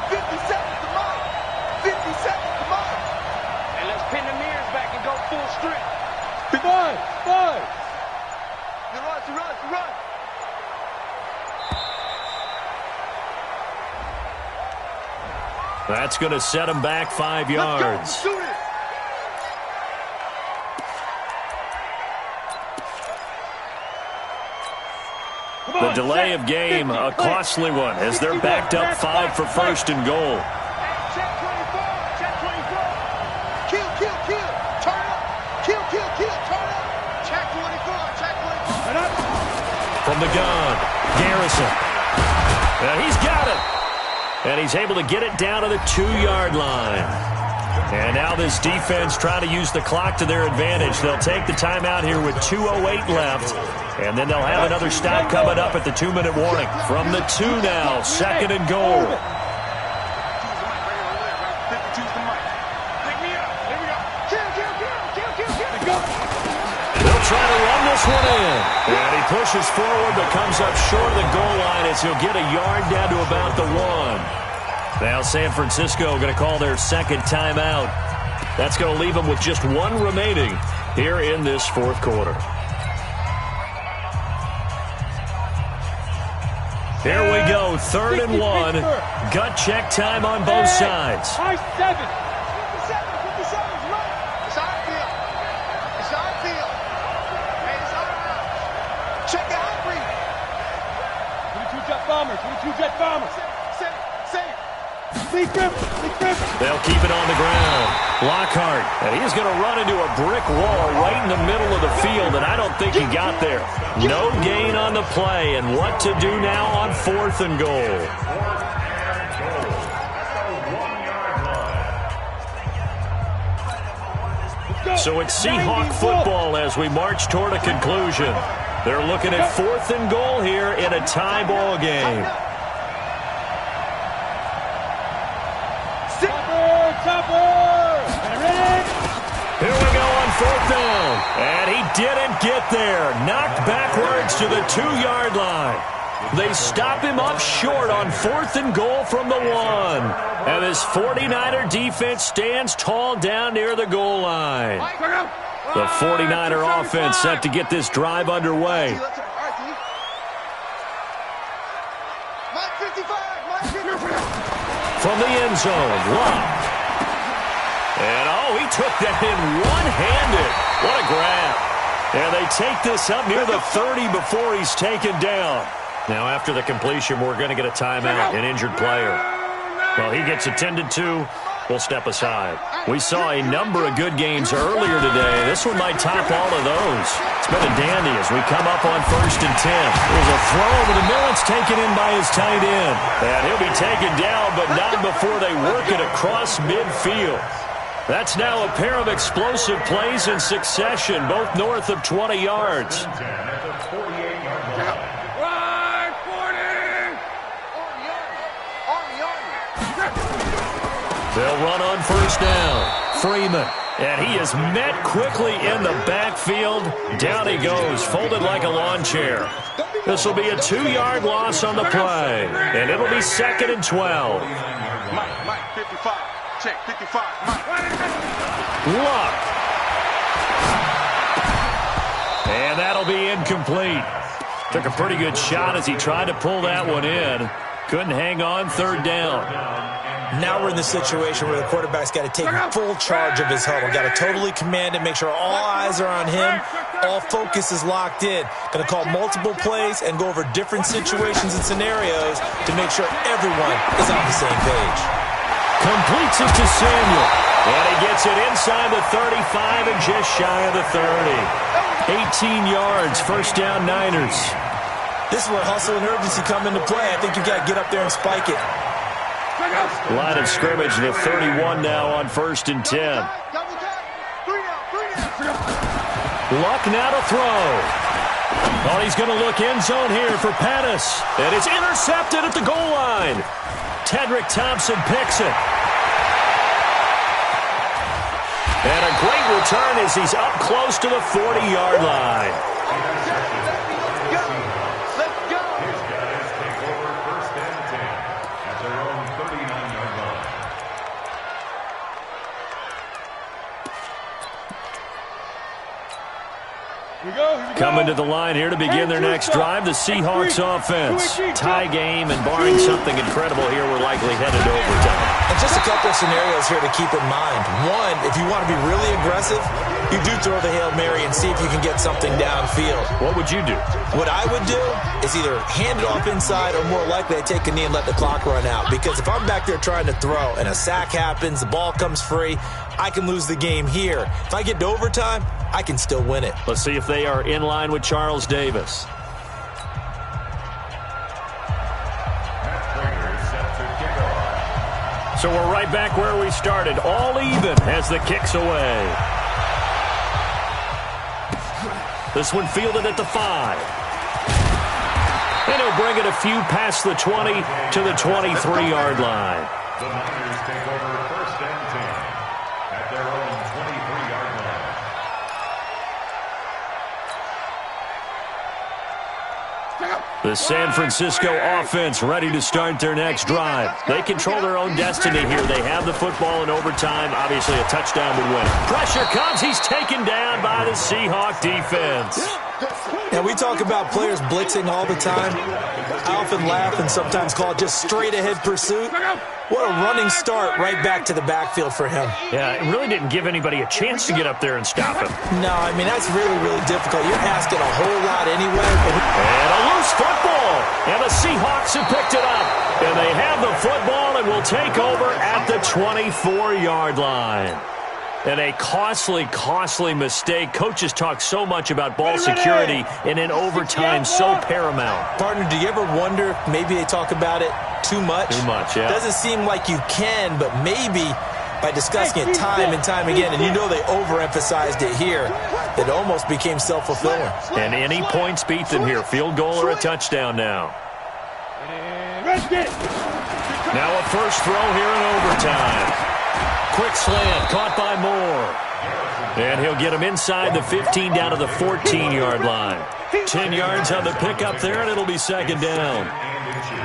50 seconds to mark. 50 seconds to mark. And let's pin the mirrors back and go full strength. 5. To run. That's going to set him back 5 yards. Shoot it. The delay of game, a costly one, as they're backed up 5 for 1st and goal. Check 24. Kill. Turn up. Kill. Turn up. Check 24. From the gun, Garrison. He's got it. And he's able to get it down to the 2-yard line. And now this defense trying to use the clock to their advantage. They'll take the timeout here with 2:08 left. And then they'll have another stop coming up at the 2-minute warning. From the 2 now, 2nd and goal. Trying to run this one in. And he pushes forward but comes up short of the goal line as he'll get a yard down to about the 1. Now San Francisco going to call their 2nd timeout. That's going to leave them with just 1 remaining here in this 4th quarter. Here we go, 3rd and 1. Gut check time on both sides. High 7. 57. Right. It's our field. Check the high breed. 22 jet bombers. Save. Lee Griffin. They'll keep it on the ground. Lockhart, and he's going to run into a brick wall right in the middle of the field, and I don't think he got there. No gain on the play, and what to do now on 4th and goal. So it's Seahawk football as we march toward a conclusion. They're looking at 4th and goal here in a tie ball game. Here we go on 4th down. And he didn't get there. Knocked backwards to the 2-yard line. They stop him up short on 4th and goal from the 1. And this 49er defense stands tall down near the goal line. The 49er offense set to get this drive underway. From the end zone, Locke. And, oh, he took that in one-handed. What a grab. And they take this up near the 30 before he's taken down. Now, after the completion, we're going to get a timeout, an injured player. Well, he gets attended to. We'll step aside. We saw a number of good games earlier today. This one might top all of those. It's been a dandy as we come up on 1st and 10. There's a throw over the middle. It's taken in by his tight end. And he'll be taken down, but not before they work it across midfield. That's now a pair of explosive plays in succession, both north of 20 yards. They'll run on 1st down. Freeman. And he is met quickly in the backfield. Down he goes, folded like a lawn chair. This will be a 2-yard loss on the play. And it'll be 2nd and 12. Mike, 55. Check, 55. Luck. And that'll be incomplete. Took a pretty good shot as he tried to pull that one in. Couldn't hang on 3rd down. Now we're in the situation where the quarterback's got to take full charge of his huddle. Got to totally command it, make sure all eyes are on him. All focus is locked in. Going to call multiple plays and go over different situations and scenarios to make sure everyone is on the same page. Completes it to Samuel. And he gets it inside the 35 and just shy of the 30. 18 yards, 1st down Niners. This is where hustle and urgency come into play. I think you've got to get up there and spike it. Line of scrimmage, the 31 now on 1st and 10. Luck now to throw. Oh, he's going to look end zone here for Pettis. And it's intercepted at the goal line. Tedrick Thompson picks it. And a great return as he's up close to the 40-yard line. Coming to the line here to begin their next drive, the Seahawks offense. Tie game, and barring something incredible here, we're likely headed to overtime. And just a couple of scenarios here to keep in mind. One, if you want to be really aggressive, you do throw the Hail Mary and see if you can get something downfield. What would you do? What I would do is either hand it off inside or more likely I take a knee and let the clock run out. Because if I'm back there trying to throw and a sack happens, the ball comes free, I can lose the game here. If I get to overtime, I can still win it. Let's see if they are in line with Charles Davis. So we're right back where we started. All even as the kick's away. This one fielded at the 5. And he'll bring it a few past the 20 to the 23-yard line. The Niners take over 1st and 10 at their own 23-yard line. The San Francisco offense ready to start their next drive. They control their own destiny here. They have the football in overtime. Obviously, a touchdown would win. Pressure comes. He's taken down by the Seahawk defense. And we talk about players blitzing all the time. I often laugh and sometimes call it just straight-ahead pursuit. What a running start right back to the backfield for him. Yeah, it really didn't give anybody a chance to get up there and stop him. No, I mean, that's really, really difficult. You're asking a whole lot anyway. And a loose football. And the Seahawks have picked it up. And they have the football and will take over at the 24-yard line. And a costly, costly mistake. Coaches talk so much about ball security, and in overtime, so paramount. Partner, do you ever wonder if maybe they talk about it too much? Too much, yeah. Doesn't seem like you can, but maybe by discussing it time and time again, and you know they overemphasized it here, it almost became self-fulfilling. And any points beat them here. Field goal or a touchdown now. Now a first throw here in overtime. quick slant, caught by Moore. And he'll get him inside the 15 down to the 14-yard line. 10 yards on the pickup there, and it'll be second down.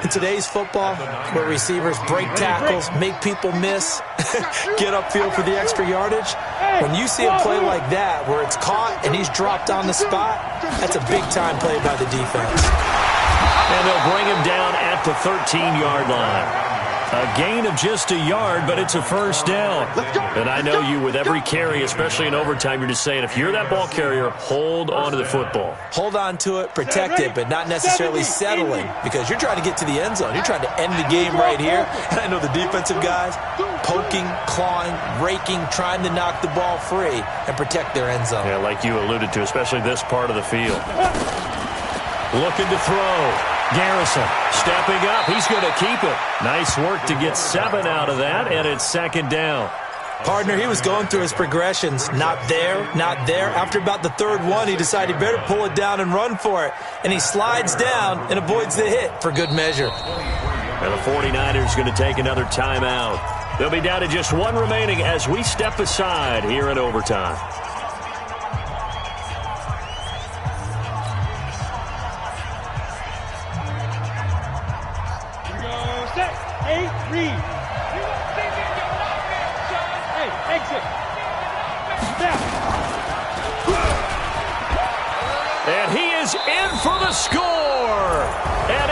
In today's football, where receivers break tackles, make people miss, get upfield for the extra yardage, when you see a play like that where it's caught and he's dropped on the spot, that's a big-time play by the defense. And they'll bring him down at the 13-yard line. A gain of just a yard, but it's a first down. And I know you, with every carry, especially in overtime, you're just saying, if you're that ball carrier, hold on to the football. Hold on to it, protect it, but not necessarily settling, because you're trying to get to the end zone. You're trying to end the game right here. And I know the defensive guys poking, clawing, raking, trying to knock the ball free and protect their end zone. Yeah, like you alluded to, especially this part of the field. Looking to throw. Garrison stepping up. He's going to keep it. Nice work to get 7 out of that, and it's second down. Partner, he was going through his progressions. Not there, not there. After about the third one, he decided he better pull it down and run for it. And he slides down and avoids the hit for good measure. And the 49ers going to take another timeout. They'll be down to just one remaining as we step aside here in overtime. And he is in for the score. And